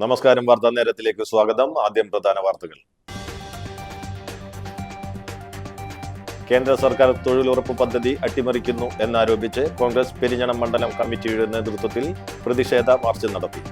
നമസ്കാരം. വാർത്താ നേരത്തിലേക്ക് സ്വാഗതം. ആദ്യം പ്രധാന വാർത്തകൾ. കേന്ദ്ര സർക്കാർ തൊഴിലുറപ്പ് പദ്ധതി അട്ടിമറിക്കുന്നു എന്നാരോപിച്ച് കോൺഗ്രസ് പെരിഞ്ഞണം മണ്ഡലം കമ്മിറ്റിയുടെ നേതൃത്വത്തിൽ പ്രതിഷേധ മാർച്ച് നടത്തി.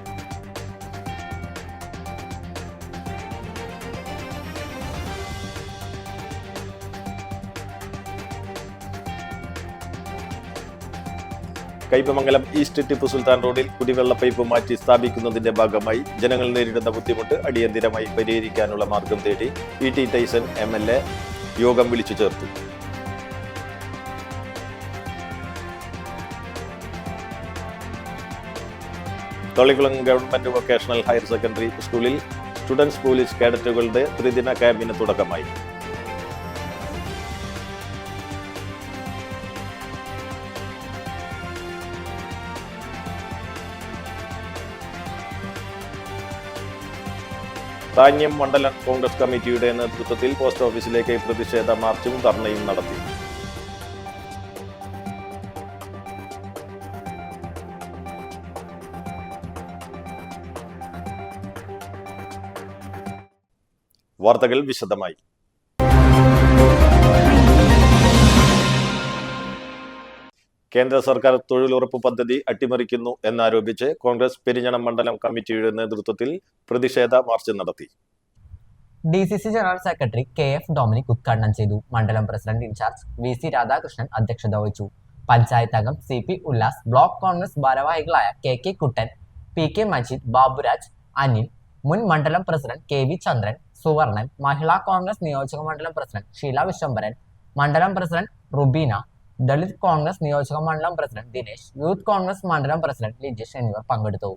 കയ്പമംഗലം ഈസ്റ്റ് ടിപ്പു സുൽത്താൻ റോഡിൽ കുടിവെള്ള പൈപ്പ് മാറ്റി സ്ഥാപിക്കുന്നതിന്റെ ഭാഗമായി ജനങ്ങൾ നേരിടുന്ന ബുദ്ധിമുട്ട് അടിയന്തിരമായി പരിഹരിക്കാനുള്ള മാർഗം തേടി ടി ടൈസൺ MLA യോഗം വിളിച്ചു ചേർത്തു. Thalikulam government vocational higher secondary സ്കൂളിൽ സ്റ്റുഡൻസ് പോലീസ് കേഡറ്റുകളുടെ ത്രിദിന ക്യാമ്പിന് തുടക്കമായി. താന്യം മണ്ഡലം കോൺഗ്രസ് കമ്മിറ്റിയുടെ നേതൃത്വത്തിൽ പോസ്റ്റ് ഓഫീസിലേക്ക് പ്രതിഷേധ മാർച്ചും ധർണയും നടത്തി. വാർത്തകൾ വിശദമായി. കേന്ദ്ര സർക്കാർ തൊഴിലുറപ്പ് പദ്ധതി അട്ടിമറിക്കുന്നു എന്നാരോപിച്ച് കോൺഗ്രസ് പെരിഞ്ഞണം മണ്ഡലം കമ്മിറ്റിയുടെ നേതൃത്വത്തിൽ പ്രതിഷേധ മാർച്ച് നടത്തി. DCC general secretary KF Dominic ഉദ്ഘാടനം ചെയ്തു. മണ്ഡലം പ്രസിഡന്റ് ഇൻചാർജ് VC രാധാകൃഷ്ണൻ അധ്യക്ഷത വഹിച്ചു. പഞ്ചായത്ത് അംഗം CP ഉല്ലാസ്, ബ്ലോക്ക് കോൺഗ്രസ് ഭാരവാഹികളായ KK കുട്ടൻ, PK മജീദ്, ബാബുരാജ്, അനിൽ, മുൻ മണ്ഡലം പ്രസിഡന്റ് KV ചന്ദ്രൻ, സുവർണൻ, മഹിളാ കോൺഗ്രസ് നിയോജക മണ്ഡലം പ്രസിഡന്റ് ഷീല വിശ്വംഭരൻ, മണ്ഡലം പ്രസിഡന്റ് റുബീന, ദളിത് കോൺഗ്രസ് നിയോജക മണ്ഡലം പ്രസിഡന്റ് ദിനേശ്, യൂത്ത് കോൺഗ്രസ് മണ്ഡലം പ്രസിഡന്റ് ലിജേഷ് എന്നിവർ പങ്കെടുത്തു.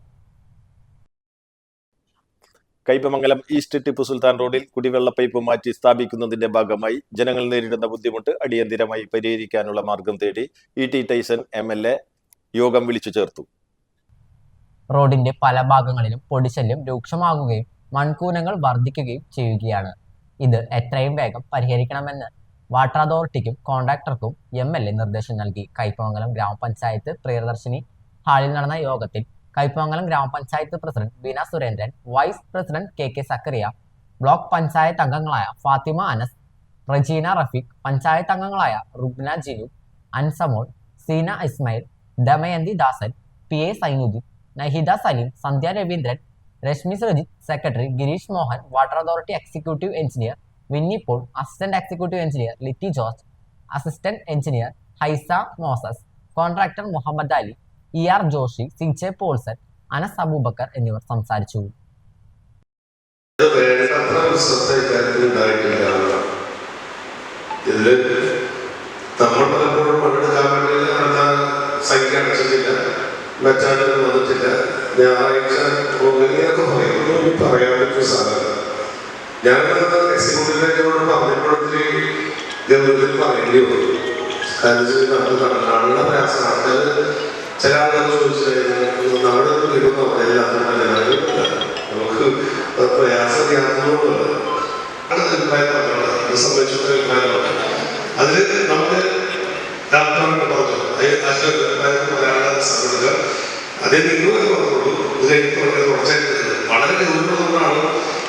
കയ്പമംഗലം ഈസ്റ്റ് ടിപ്പു സുൽത്താൻ റോഡിൽ കുടിവെള്ള പൈപ്പ് മാറ്റി സ്ഥാപിക്കുന്നതിന്റെ ഭാഗമായി ജനങ്ങൾ നേരിടുന്ന ബുദ്ധിമുട്ട് അടിയന്തിരമായി പരിഹരിക്കാനുള്ള മാർഗം തേടി ടി ടൈസൺ MLA യോഗം വിളിച്ചു ചേർത്തു. റോഡിന്റെ പല ഭാഗങ്ങളിലും പൊടിശല്യം രൂക്ഷമാകുകയും മൺകൂനങ്ങൾ വർദ്ധിക്കുകയും ചെയ്യുകയാണ്. ഇത് എത്രയും വേഗം പരിഹരിക്കണമെന്ന് വാട്ടർ അതോറിറ്റിക്കും കോൺട്രാക്ടർക്കും MLA നിർദ്ദേശം നൽകി. കയ്പമംഗലം ഗ്രാമപഞ്ചായത്ത് പ്രിയദർശിനി ഹാളിൽ നടന്ന യോഗത്തിൽ കയ്പമംഗലം ഗ്രാമപഞ്ചായത്ത് president Beena Surendran, vice president KK Sakkariya, block panchayat അംഗങ്ങളായ ഫാത്തിമ അനസ്, റജീന റഫീഖ്, പഞ്ചായത്ത് അംഗങ്ങളായ Rubna Jinu, Ansamol, Seena Ismail, Damayanthi Dasan, PA Sainudheen, Nahida Saleem, Sandhya Raveendran, Reshmi Surajith, secretary Gireesh Mohan, water authority executive engineer Vinny Paul, assistant executive engineer Litty George, assistant engineer Haisa Moses, contractor Muhammad Ali, ER Joshi, സിഞ്ചെ പോൾസൺ, അനസ് അബൂബക്കർ എന്നിവർ സംസാരിച്ചു. ഞാൻ എക്സിക്യൂട്ടീവിലേക്ക് പറഞ്ഞപ്പോഴൊത്തിരി ഗൗരവത്തിൽ പറയേണ്ടി വന്നു. കാണുന്ന പ്രയാസമാണ്. ചില ആളുകൾ ചോദിച്ചു കഴിഞ്ഞാൽ നമ്മുടെ വീടുന്ന എല്ലാം നമുക്ക് പ്രയാസം യാതൊന്നുമില്ല. അഭിപ്രായം സംബന്ധിച്ചിട്ട് അഭിപ്രായമാണ്. അതിൽ നമുക്ക് പറഞ്ഞു പറയാനുള്ള സംഘടന അതേ നിങ്ങൾ പറഞ്ഞോളൂ. ഇതിലേക്ക് വളരെ ഗൗരവമാണ്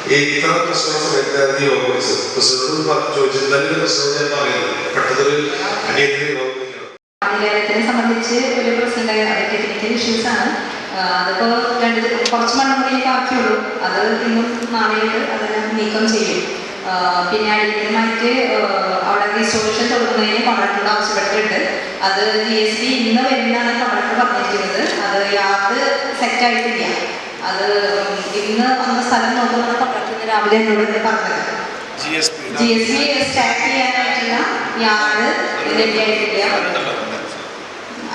ഈ ഇത്ര പ്രശ്ന സമയത്ത് യോഗം പ്രസിഡന്റ് ചോദിച്ചത് തന്നെ പ്രസിഡന്റ് ഞാൻ പറയുന്നത് പെട്ടെന്നൊരു അടിയന്തര യോഗം അധികാരത്തിനെ സംബന്ധിച്ച് ഒരു പ്രശ്നം ടെക്നിക്കൽ ഇഷ്യൂസ് ആണ്. അതിപ്പോൾ കുറച്ച് മണ്ഡലങ്ങളിലേക്ക് ബാക്കിയുള്ളൂ. അത് ഇന്നും നാളെയായിട്ട് അതെല്ലാം നീക്കം ചെയ്യും. പിന്നെ അടിയന്തരമായിട്ട് അവിടെ റിസോർഷൻ തുടങ്ങുന്നതിന് കോൺട്രാക്ടറോട് ആവശ്യപ്പെട്ടിട്ടുണ്ട്. അത് GSB ഇന്ന് വരുന്നതാണ് കോൺട്രാക്ടർ പറഞ്ഞിരിക്കുന്നത്. അത് യാത് സെറ്റായിട്ടില്ല. അത് ഇന്ന് വന്ന സ്ഥലം നോക്കുമ്പോൾ കോൺട്രാക്ടർ രാവിലെ എന്നോട് പറഞ്ഞത് GSB സ്റ്റാർട്ട് ചെയ്യാനായിട്ടുള്ള യാർഡ് റെഡി ആയിട്ടില്ല.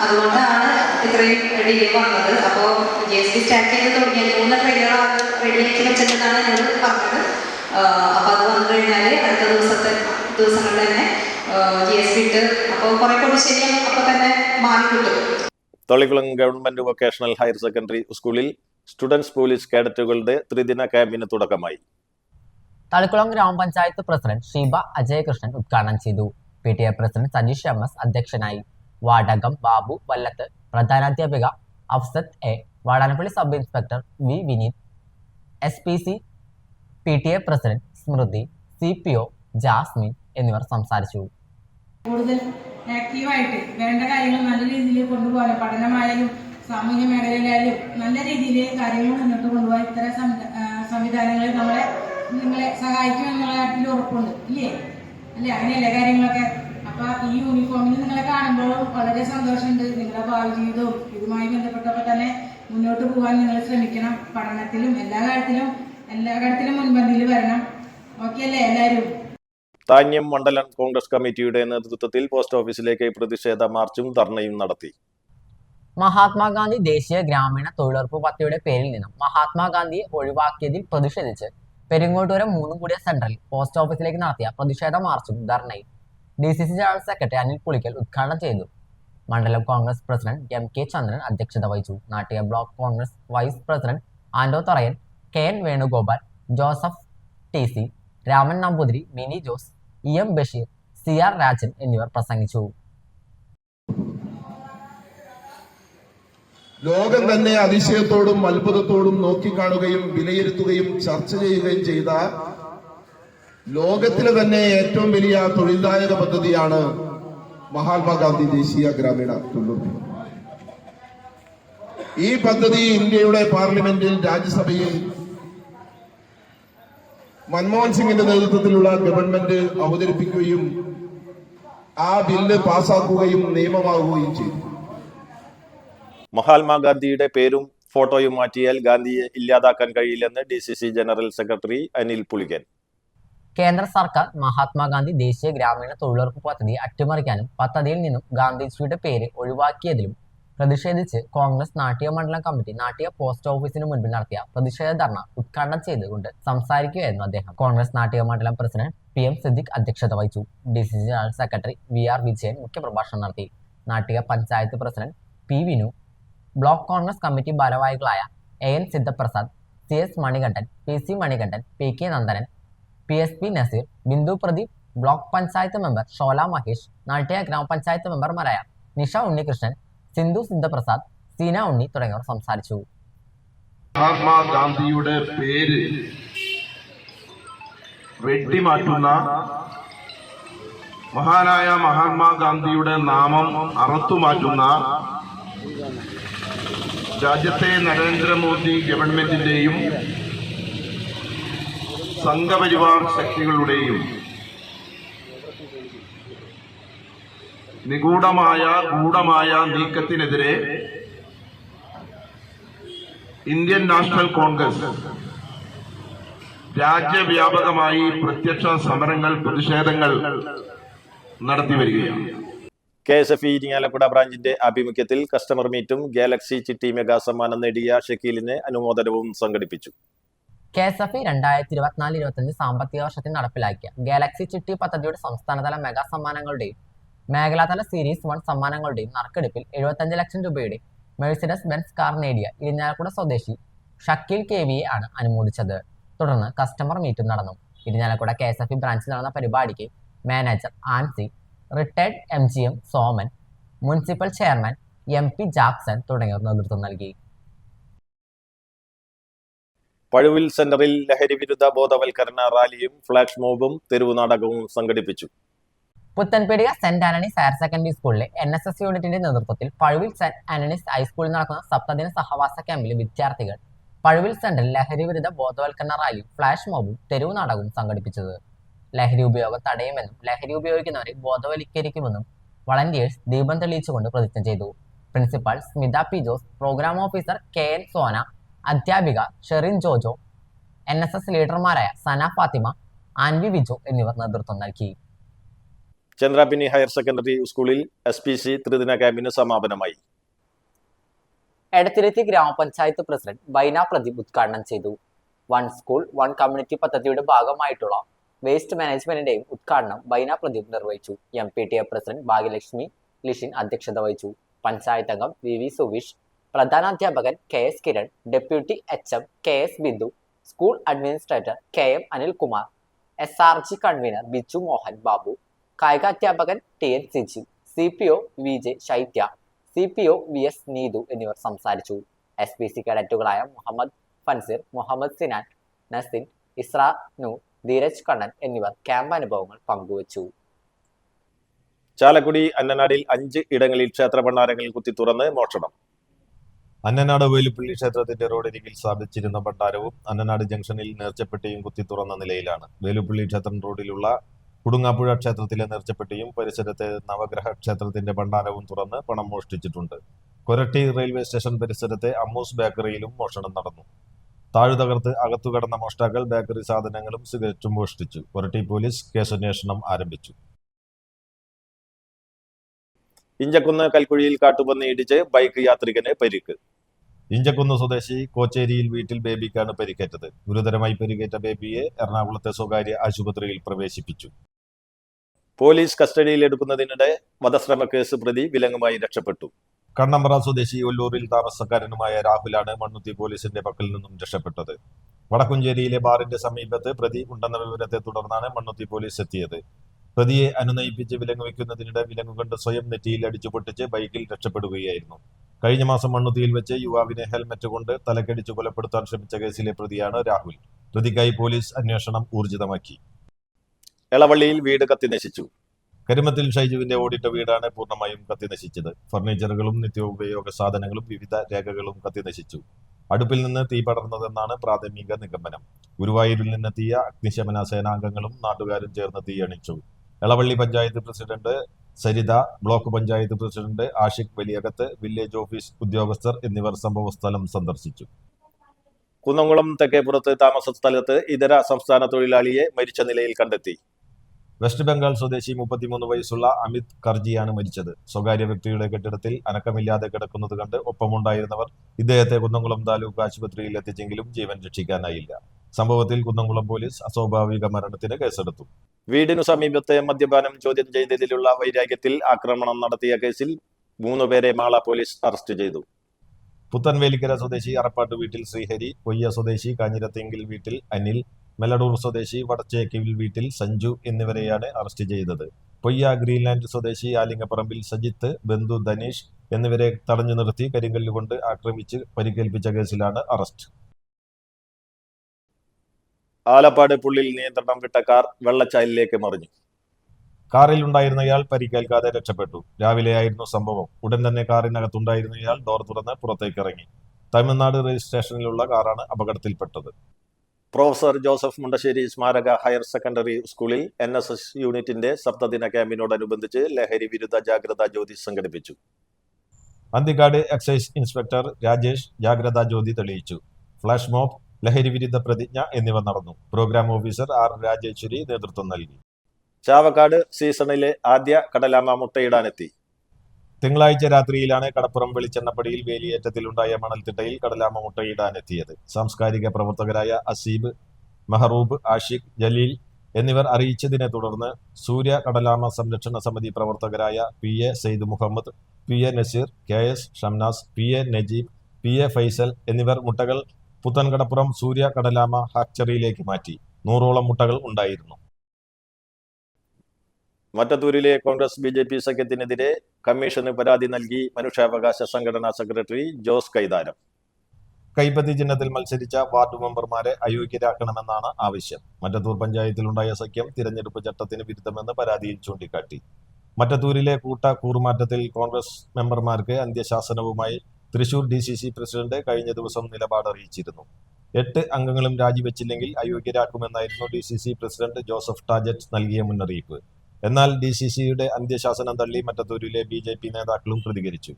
അതുകൊണ്ടാണ് ഇത്രയും ഡിലേ വന്നത്. അപ്പോൾ GSB സ്റ്റാർട്ട് ചെയ്ത് തുടങ്ങിയത് 3 ട്രെയിലർ റെഡിയാക്കി വെച്ചിട്ടാണ് എന്നോട് പറഞ്ഞത്. അപ്പോൾ അത് വന്നു കഴിഞ്ഞാൽ അടുത്ത ദിവസങ്ങളിൽ തന്നെ GSB ഇട്ട് അപ്പോൾ കുറെ പൊടിശല്യം അപ്പോൾ തന്നെ മാറി കിട്ടും. Thalikulam government vocational higher secondary സ്കൂളിൽ സ്റ്റുഡൻസ് പോലീസ് കേഡറ്റുകളുടെ ത്രിദിന ക്യാമ്പിന് തുടക്കമായി. തളിക്കുളം ഗ്രാമപഞ്ചായത്ത് പ്രസിഡന്റ് ഷീബ അജയകൃഷ്ണൻ ഉദ്ഘാടനം ചെയ്തു. PTA പ്രസിഡന്റ് സജീഷ് MS അധ്യക്ഷനായി. വാർഡംഗം ബാബു വല്ലത്ത്, പ്രധാനാധ്യാപിക Afsath A, Vadanappally sub inspector V Vineeth, SPC PTA president Smrithi, CPO Jasmine എന്നിവർ സംസാരിച്ചു. കൂടുതൽ ആക്റ്റീവായിട്ട് വേണ്ട കാര്യങ്ങൾ നല്ല രീതിയിൽ കൊണ്ടുപോകാൻ, പഠനമായാലും സാമൂഹ്യ മേഖലയിലായാലും നല്ല രീതിയിൽ കാര്യങ്ങൾ മുന്നോട്ട് കൊണ്ടുപോകാൻ ഇത്തരം സംവിധാനങ്ങൾ നിങ്ങളെ സഹായിക്കുമെന്നുള്ള കാര്യത്തിൽ ഉറപ്പുണ്ട് ഇല്ലേ? അല്ലേ? അങ്ങനെയല്ലേ കാര്യങ്ങളൊക്കെ? അപ്പൊ ഈ യൂണിഫോമിൽ നിങ്ങളെ കാണുമ്പോൾ വളരെ സന്തോഷമുണ്ട്. നിങ്ങളുടെ ഭാവി ജീവിതവും ഇതുമായി ബന്ധപ്പെട്ടപ്പോൾ തന്നെ മുന്നോട്ട് പോകാൻ നിങ്ങൾ ശ്രമിക്കണം. പഠനത്തിലും എല്ലാ കാര്യത്തിലും മുൻപന്തിയിൽ വരണം. ഓക്കെ അല്ലേ എല്ലാവരും? താന്യം മണ്ഡലം കോൺഗ്രസ് കമ്മിറ്റിയുടെ നേതൃത്വത്തിൽ പോസ്റ്റ് ഓഫീസിലേക്ക് പ്രതിഷേധ മാർച്ചും ധർണയും നടത്തി. മഹാത്മാഗാന്ധി ദേശീയ ഗ്രാമീണ തൊഴിലുറപ്പ് പദ്ധതിയുടെ പേരിൽ നിന്നും മഹാത്മാഗാന്ധിയെ ഒഴിവാക്കിയതിൽ പ്രതിഷേധിച്ച് പെരിങ്ങോട്ടുകര 3 കൂടിയ സെന്ററിൽ പോസ്റ്റ് ഓഫീസിലേക്ക് നടത്തിയ പ്രതിഷേധ മാർച്ചും ധർണയും DCC general secretary Anil Pulickal ഉദ്ഘാടനം ചെയ്തു. മണ്ഡലം കോൺഗ്രസ് പ്രസിഡന്റ് MK ചന്ദ്രൻ അധ്യക്ഷത വഹിച്ചു. Nattika block Congress vice president Ando Tharayan, KN Venugopal, Joseph TC, Raman Namboothiri, Mini Jose, EM Basheer, CR Rajan എന്നിവർ പ്രസംഗിച്ചു. ലോകം തന്നെ അതിശയത്തോടും അത്ഭുതത്തോടും നോക്കിക്കാണുകയും വിലയിരുത്തുകയും ചർച്ച ചെയ്യുകയും ചെയ്ത ലോകത്തിലെ തന്നെ ഏറ്റവും വലിയ തൊഴിൽദായക പദ്ധതിയാണ് മഹാത്മാഗാന്ധി ദേശീയ ഗ്രാമീണ തൊഴിലുറപ്പ്. ഈ പദ്ധതി ഇന്ത്യയുടെ പാർലമെന്റിൽ, രാജ്യസഭയിൽ മൻമോഹൻ സിംഗിന്റെ നേതൃത്വത്തിലുള്ള ഗവൺമെന്റ് അവതരിപ്പിക്കുകയും ആ ബില്ല് പാസാക്കുകയും നിയമമാകുകയും ചെയ്തു. മഹാത്മാഗാന്ധിയുടെ പേരും ഫോട്ടോയും മാറ്റിയാൽ ഗാന്ധിയെ ഇല്ലാതാക്കാൻ കഴിയില്ലെന്ന് DCC general secretary Anil Pulickan. കേന്ദ്ര സർക്കാർ മഹാത്മാഗാന്ധി ദേശീയ ഗ്രാമീണ തൊഴിലുറപ്പ് പദ്ധതി അട്ടിമറിക്കാനും പദ്ധതിയിൽ നിന്നും ഗാന്ധിജിയുടെ പേര് ഒഴിവാക്കിയതിലും പ്രതിഷേധിച്ച് കോൺഗ്രസ് നാട്ടിക മണ്ഡലം കമ്മിറ്റി നാട്ടിക പോസ്റ്റ് ഓഫീസിന് മുൻപിൽ നടത്തിയ പ്രതിഷേധ ധർണ ഉദ്ഘാടനം ചെയ്തുകൊണ്ട് സംസാരിക്കുകയായിരുന്നു അദ്ദേഹം. കോൺഗ്രസ് നാട്ടിക മണ്ഡലം പ്രസിഡന്റ് PM സിദ്ദിഖ് അധ്യക്ഷത വഹിച്ചു. DCC general secretary VR Vijayan മുഖ്യപ്രഭാഷണം നടത്തി. Nattika panchayat president P Vinu, block Congress committee ഭാരവാഹികളായ AN Sidhaprasad, CS Manikandan, PC Manikandan, PK Nandanan, PSP Naseer, Bindu Pradeep, block panchayat member Shola Mahesh, Nattika ഗ്രാമപഞ്ചായത്ത് മെമ്പർമാരായ നിഷ ഉണ്ണികൃഷ്ണൻ, സിന്ധു സിദ്ധപ്രസാദ്, സീന ഉണ്ണി തുടങ്ങിയവർ സംസാരിച്ചു. മഹാത്മാഗാന്ധിയുടെ പേര് വെട്ടിമാറ്റുന്ന, മഹാനായ മഹാത്മാഗാന്ധിയുടെ നാമം അറുത്തുമാറ്റുന്ന രാജ്യത്തെ നരേന്ദ്രമോദി ഗവൺമെന്റിന്റെയും സംഘപരിവാർ ശക്തികളുടെയും ഗൂഢമായ നീക്കത്തിനെതിരെ ഇന്ത്യൻ നാഷണൽ കോൺഗ്രസ് രാജ്യവ്യാപകമായി പ്രത്യക്ഷ സമരങ്ങൾ, പ്രതിഷേധങ്ങൾ നടത്തി വരികയാണ്. KSF ഇരിങ്ങാലക്കുട ബ്രാഞ്ചിന്റെ ആഭിമുഖ്യത്തിൽ കസ്റ്റമർ മീറ്റും ഗാലക്സി ചിട്ടി മെഗാ സമ്മാനം നേടിയ ഷക്കീലിന് അനുമോദനവും സംഘടിപ്പിച്ചു. KSF 2024-25 സാമ്പത്തിക വർഷത്തിൽ നടപ്പിലാക്കിയ ഗാലക്സി ചിട്ടി പദ്ധതിയുടെ സംസ്ഥാനതല മെഗാ സമ്മാനങ്ങളുടെയും മേഖലാതല സീരീസ് 1 സമ്മാനങ്ങളുടെയും നറുക്കെടുപ്പിൽ 75 ലക്ഷം രൂപയുടെ മെഴ്സിഡസ് ബെൻസ് കാർ നേടിയ ഇരിഞ്ഞാലക്കുട സ്വദേശി ഷക്കീൽ KVയെ ആണ് അനുമോദിച്ചത്. തുടർന്ന് കസ്റ്റമർ മീറ്റും നടന്നു. ഇരിഞ്ഞാലക്കുട KSF ബ്രാഞ്ചിൽ നടന്ന പരിപാടിക്ക് manager Ancy, retired MGM Soman, municipal chairman MP Jackson തുടങ്ങിയവർ നേതൃത്വം നൽകി. പഴുവിൽ സെന്ററിൽ ലഹരി വിരുദ്ധ ബോധവൽക്കരണ റാലിയും ഫ്ലാഷ് മോബും തെരുവു നാടകവും സംഘടിപ്പിച്ചു. പുത്തൻപേടിക സെന്റ് ആന്റണീസ് ഹയർ സെക്കൻഡറി സ്കൂളിലെ NSS യൂണിറ്റിന്റെ നേതൃത്വത്തിൽ പഴുവിൽ സെന്റ് ആന്റണീസ് ഹൈസ്കൂളിൽ നടക്കുന്ന സപ്തദിന സഹവാസ ക്യാമ്പിലെ വിദ്യാർത്ഥികൾ പഴുവിൽ സെന്ററിൽ ലഹരി വിരുദ്ധ ബോധവൽക്കരണ റാലിയും ഫ്ലാഷ് മോബും തെരുവു നാടകവും സംഘടിപ്പിച്ചത്. ലഹരി ഉപയോഗം തടയുമെന്നും ലഹരി ഉപയോഗിക്കുന്നവരെ ബോധവൽക്കരിക്കുമെന്നും വളണ്ടിയേഴ്സ് ദീപം തെളിയിച്ചുകൊണ്ട് പ്രതിജ്ഞ ചെയ്തു. Principal Smitha P Jose, program officer KN Sona, അധ്യാപിക ഷെറിൻ ജോജോ, NSS ലീഡർമാരായ സന ഫാത്തിമ, ആൻവി വിജോ എന്നിവർ നേതൃത്വം നൽകി. ചന്ദ്രാപിനി ഹയർ സെക്കൻഡറി സ്കൂളിൽ SPC ത്രിദിന ക്യാമ്പിന് സമാപനമായി. എടത്തിരുത്തി ഗ്രാമപഞ്ചായത്ത് പ്രസിഡന്റ് ബൈന പ്രദീപ് ഉദ്ഘാടനം ചെയ്തു. 1 സ്കൂൾ 1 കമ്മ്യൂണിറ്റി പദ്ധതിയുടെ ഭാഗമായിട്ടുള്ള വേസ്റ്റ് മാനേജ്മെന്റിന്റെയും ഉദ്ഘാടനം ബൈന പ്രദീപ് നിർവഹിച്ചു. MPTA പ്രസിഡന്റ് ഭാഗ്യലക്ഷ്മി ലിഷിൻ അധ്യക്ഷത വഹിച്ചു. പഞ്ചായത്ത് അംഗം VV സുവിഷ്, പ്രധാനാധ്യാപകൻ KS Kiran, deputy HM KS Bindu, school administrator KM Anilkumar, SRG convener Biju Mohan Babu, കായികാധ്യാപകൻ TN Siji, CPO VJ Shaithya, CPO VS Neethu എന്നിവർ സംസാരിച്ചു. SPC കേഡറ്റുകളായ മുഹമ്മദ് ഫൻസിർ, മുഹമ്മദ് സിനാൻ, നസിൻ, ഇസ്രാ നൂർ, ധീരജ് കണ്ണൻ എന്നിവർ ക്യാമ്പ് അനുഭവങ്ങൾ പങ്കുവച്ചു. ചാലക്കുടി അന്നനാടിൽ 5 ഇടങ്ങളിൽ ക്ഷേത്ര ഭണ്ഡാരങ്ങൾ കുത്തി തുറന്ന് മോഷണം. അന്നനാട് വേലുപ്പള്ളി ക്ഷേത്രത്തിന്റെ റോഡരികിൽ സ്ഥാപിച്ചിരുന്ന ഭണ്ഡാരവും അന്നനാട് ജംഗ്ഷനിൽ നേർച്ചപ്പെട്ടിയും കുത്തി തുറന്ന നിലയിലാണ്. വേലുപ്പള്ളി ക്ഷേത്രം റോഡിലുള്ള കുടുങ്ങാപ്പുഴ ക്ഷേത്രത്തിലെ നേർച്ചപ്പെട്ടിയും പരിസരത്തെ നവഗ്രഹ ക്ഷേത്രത്തിന്റെ ഭണ്ഡാരവും തുറന്ന് പണം മോഷ്ടിച്ചിട്ടുണ്ട്. കൊരട്ടി റെയിൽവേ സ്റ്റേഷൻ പരിസരത്തെ അമ്മൂസ് ബേക്കറിയിലും മോഷണം നടന്നു. താഴു തകർത്ത് അകത്തു കടന്ന മോഷ്ടാക്കൾ ബേക്കറി സാധനങ്ങളും സിഗരറ്റും മോഷ്ടിച്ചു. കൊരട്ടി പോലീസ് കേസന്വേഷണം ആരംഭിച്ചു. ഇഞ്ചക്കുന്ന് കൽക്കുഴിയിൽ കാട്ടുപന്നി ഇടിച്ച് ബൈക്ക് യാത്രികന് പരിക്ക്. ഇഞ്ചക്കുന്ന് സ്വദേശി കോച്ചേരിയിൽ വീട്ടിൽ ബേബിക്കാണ് പരിക്കേറ്റത്. ഗുരുതരമായി പരിക്കേറ്റ ബേബിയെ എറണാകുളത്തെ സ്വകാര്യ ആശുപത്രിയിൽ പ്രവേശിപ്പിച്ചു. പോലീസ് കസ്റ്റഡിയിലെടുക്കുന്നതിനിടെ വധശ്രമ കേസ് പ്രതി വിലങ്ങുമായി രക്ഷപ്പെട്ടു. കണ്ണമ്പ്ര സ്വദേശി ഒല്ലൂരിൽ താമസക്കാരനുമായ രാഹുലാണ് മണ്ണുത്തി പോലീസിന്റെ പക്കൽ നിന്നും രക്ഷപ്പെട്ടത്. വടക്കുംചേരിയിലെ ബാറിന്റെ സമീപത്ത് പ്രതി ഉണ്ടെന്ന വിവരത്തെ തുടർന്നാണ് മണ്ണുത്തി പോലീസ് എത്തിയത്. പ്രതിയെ അനുനയിപ്പിച്ച് വിലങ്ങ് വയ്ക്കുന്നതിനിടെ വിലങ്ങ് കണ്ട് സ്വയം നെറ്റിയിൽ അടിച്ചു പൊട്ടിച്ച് ബൈക്കിൽ രക്ഷപ്പെടുകയായിരുന്നു. കഴിഞ്ഞ മാസം മണ്ണുത്തിയിൽ വെച്ച് യുവാവിനെ ഹെൽമറ്റ് കൊണ്ട് തലക്കടിച്ച് കൊലപ്പെടുത്താൻ ശ്രമിച്ച കേസിലെ പ്രതിയാണ് രാഹുൽ. പ്രതിക്കായി പോലീസ് അന്വേഷണം ഊർജിതമാക്കി. എളവള്ളിയിൽ വീട് കത്തിനശിച്ചു. കരിമത്തിൽ ഷൈജുവിന്റെ ഓടിട്ട വീടാണ് പൂർണ്ണമായും കത്തിനശിച്ചത്. ഫർണിച്ചറുകളും നിത്യോപയോഗ സാധനങ്ങളും വിവിധ രേഖകളും കത്തിനശിച്ചു. അടുപ്പിൽ നിന്ന് തീ പടർന്നതെന്നാണ് പ്രാഥമിക നിഗമനം. ഗുരുവായൂരിൽ നിന്നെത്തിയ അഗ്നിശമന സേനാംഗങ്ങളും നാട്ടുകാരും ചേർന്ന് തീയണിച്ചു. Elavally panchayat president Saritha, block panchayat president Ashiq Valiyakath, village office ഉദ്യോഗസ്ഥർ എന്നിവർ സംഭവസ്ഥലം സന്ദർശിച്ചു. കുന്നംകുളം തെക്കേപ്പുറത്ത് താമസ സ്ഥലത്ത് ഇതര സംസ്ഥാന തൊഴിലാളിയെ മരിച്ച നിലയിൽ കണ്ടെത്തി. വെസ്റ്റ് ബംഗാൾ സ്വദേശി 33 വയസ്സുള്ള അമിത് കർജിയാണ് മരിച്ചത്. സ്വകാര്യ വ്യക്തിയുടെ കെട്ടിടത്തിൽ അനക്കമില്ലാതെ കിടക്കുന്നത് കണ്ട് ഒപ്പമുണ്ടായിരുന്നവർ ഇദ്ദേഹത്തെ കുന്നംകുളം താലൂക്ക് ആശുപത്രിയിൽ എത്തിച്ചെങ്കിലും ജീവൻ രക്ഷിക്കാനായില്ല. സംഭവത്തിൽ കുന്നംകുളം പോലീസ് അസ്വാഭാവിക മരണത്തിന് കേസെടുത്തു. വീടിനു സമീപത്തെ മദ്യപാനം ചോദ്യം ചെയ്തതിലുള്ള വൈരാഗ്യത്തിൽ ആക്രമണം നടത്തിയ കേസിൽ 3 പേരെ മാള പോലീസ് അറസ്റ്റ് ചെയ്തു. പുത്തൻവേലിക്കര സ്വദേശി അറപ്പാട്ട് വീട്ടിൽ ശ്രീഹരി, കൊയ്യ സ്വദേശി കാഞ്ഞിരത്തെങ്കിൽ വീട്ടിൽ അനിൽ, മെലഡൂർ സ്വദേശി വടച്ചേക്കിൽ വീട്ടിൽ സഞ്ജു എന്നിവരെയാണ് അറസ്റ്റ് ചെയ്തത്. പൊയ്യ ഗ്രീൻലാൻഡ് സ്വദേശി ആലിങ്ങപ്പറമ്പിൽ സജിത്ത്, ബന്ധു ധനീഷ് എന്നിവരെ തടഞ്ഞു നിർത്തി കരിങ്കല്ലുകൊണ്ട് ആക്രമിച്ച് പരിക്കേൽപ്പിച്ച കേസിലാണ് അറസ്റ്റ്. ആലപ്പാട് പുള്ളിൽ നിയന്ത്രണം വിട്ട കാർ വെള്ളച്ചാലിലേക്ക് മറിഞ്ഞു. കാറിലുണ്ടായിരുന്നയാൾ പരിക്കേൽക്കാതെ രക്ഷപ്പെട്ടു. രാവിലെയായിരുന്നു സംഭവം. ഉടൻ തന്നെ കാറിനകത്തുണ്ടായിരുന്നയാൾ ഡോർ തുറന്ന് പുറത്തേക്കിറങ്ങി. തമിഴ്നാട് രജിസ്ട്രേഷനിലുള്ള കാറാണ് അപകടത്തിൽപ്പെട്ടത്. പ്രൊഫസർ ജോസഫ് മുണ്ടശ്ശേരി സ്മാരക ഹയർ സെക്കൻഡറി സ്കൂളിൽ NSS യൂണിറ്റിന്റെ സപ്തദിന ക്യാമ്പിനോടനുബന്ധിച്ച് ലഹരി വിരുദ്ധ ജാഗ്രതാ ജ്യോതി സംഘടിപ്പിച്ചു. അന്തിക്കാട് എക്സൈസ് ഇൻസ്പെക്ടർ രാജേഷ് ജാഗ്രതാ ജ്യോതി തെളിയിച്ചു. ഫ്ലാഷ് മോബ്, ലഹരി വിരുദ്ധ പ്രതിജ്ഞ എന്നിവ നടന്നു. പ്രോഗ്രാം ഓഫീസർ R രാജേശ്വരി നേതൃത്വം നൽകി. ചാവക്കാട് സീസണിലെ ആദ്യ കടലാമ മുട്ടയിടാനെത്തി. തിങ്കളാഴ്ച രാത്രിയിലാണ് കടപ്പുറം വെളിച്ചെണ്ണപ്പടിയിൽ വേലിയേറ്റത്തിലുണ്ടായ മണൽത്തിട്ടയിൽ കടലാമ മുട്ടയിടാനെത്തിയത്. സാംസ്കാരിക പ്രവർത്തകരായ അസീബ്, മെഹറൂബ്, ആഷിഖ്, ജലീൽ എന്നിവർ അറിയിച്ചതിനെ തുടർന്ന് സൂര്യ കടലാമ സംരക്ഷണ സമിതി പ്രവർത്തകരായ PA Syed Muhammad, PA Naseer, KS Shamnas, PA Najeeb, PA Faisal എന്നിവർ മുട്ടകൾ പുത്തൻകടപ്പുറം സൂര്യ കടലാമ ഹാച്ചറിയിലേക്ക് മാറ്റി. 100ഓളം മുട്ടകൾ ഉണ്ടായിരുന്നു. മറ്റത്തൂരിലെ കോൺഗ്രസ് BJP സഖ്യത്തിനെതിരെ കമ്മീഷന് പരാതി നൽകി മനുഷ്യാവകാശ സംഘടനാ സെക്രട്ടറി ജോസ് കൈതാരം. കൈപ്പത്തി ചിഹ്നത്തിൽ മത്സരിച്ച വാർഡ് മെമ്പർമാരെ അയോഗ്യരാക്കണമെന്നാണ് ആവശ്യം. മറ്റത്തൂർ പഞ്ചായത്തിലുണ്ടായ സഖ്യം തിരഞ്ഞെടുപ്പ് ചട്ടത്തിന് വിരുദ്ധമെന്ന് പരാതിയിൽ ചൂണ്ടിക്കാട്ടി. മറ്റത്തൂരിലെ കൂറുമാറ്റത്തിൽ കോൺഗ്രസ് മെമ്പർമാർക്ക് അന്ത്യശാസനവുമായി തൃശൂർ DCC പ്രസിഡന്റ് കഴിഞ്ഞ ദിവസം നിലപാട് അറിയിച്ചിരുന്നു. 8 അംഗങ്ങളും രാജിവെച്ചില്ലെങ്കിൽ അയോഗ്യരാക്കുമെന്നായിരുന്നു DCC പ്രസിഡന്റ് ജോസഫ് ടാജറ്റ് നൽകിയ മുന്നറിയിപ്പ്. എന്നാൽ DCCയുടെ അന്ത്യശാസനം തള്ളി മറ്റത്തൂരിലെ BJP നേതാക്കളും പ്രതികരിച്ചു.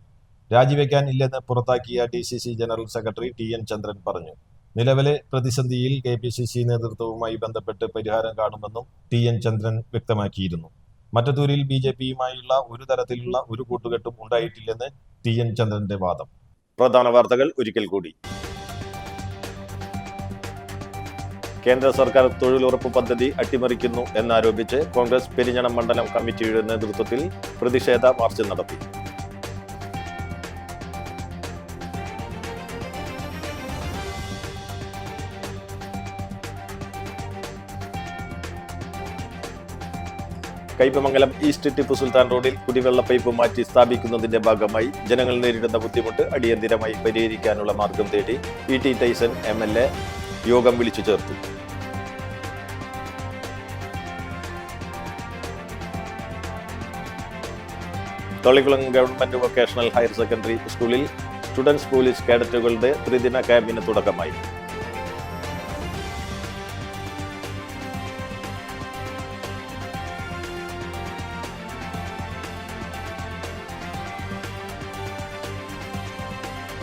രാജിവെക്കാൻ ഇല്ലെന്ന് പുറത്താക്കിയ DCC ജനറൽ സെക്രട്ടറി TN ചന്ദ്രൻ പറഞ്ഞു. നിലവിലെ പ്രതിസന്ധിയിൽ KPCC നേതൃത്വവുമായി ബന്ധപ്പെട്ട് പരിഹാരം കാണുമെന്നും TN ചന്ദ്രൻ വ്യക്തമാക്കിയിരുന്നു. മറ്റത്തൂരിൽ BJPയുമായുള്ള ഒരു തരത്തിലുള്ള ഒരു കൂട്ടുകെട്ടും ഉണ്ടായിട്ടില്ലെന്ന് TN ചന്ദ്രന്റെ വാദം. പ്രധാന വാർത്തകൾ ഒരിക്കൽ കൂടി. കേന്ദ്ര സർക്കാർ തൊഴിലുറപ്പ് പദ്ധതി അട്ടിമറിക്കുന്നു എന്നാരോപിച്ച് കോൺഗ്രസ് പെരിഞ്ഞണം മണ്ഡലം കമ്മിറ്റിയുടെ നേതൃത്വത്തിൽ പ്രതിഷേധ മാർച്ച് നടത്തി. കയ്പമംഗലം ഈസ്റ്റ് ടിപ്പു സുൽത്താൻ റോഡിൽ കുടിവെള്ള പൈപ്പ് മാറ്റി സ്ഥാപിക്കുന്നതിന്റെ ഭാഗമായി ജനങ്ങൾ നേരിടുന്ന ബുദ്ധിമുട്ട് അടിയന്തിരമായി പരിഹരിക്കാനുള്ള മാർഗം തേടി E.T. ടൈസൺ MLA, യോഗം വിളിച്ചു ചേർത്തു. Thalikulam government vocational higher secondary സ്കൂളിൽ സ്റ്റുഡൻസ് പോലീസ് കേഡറ്റുകളുടെ ത്രിദിന ക്യാമ്പിന് തുടക്കമായി.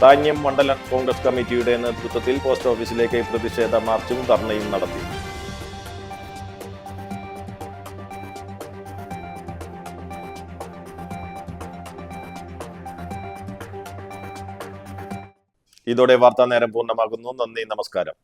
താന്യം മണ്ഡലം കോൺഗ്രസ് കമ്മിറ്റിയുടെ നേതൃത്വത്തിൽ പോസ്റ്റ് ഓഫീസിലേക്ക് പ്രതിഷേധ മാർച്ചും ധർണയും നടത്തി. ഇതോടെ വാർത്താ നേരം പൂർണ്ണമാകുന്നു. നന്ദി, നമസ്കാരം.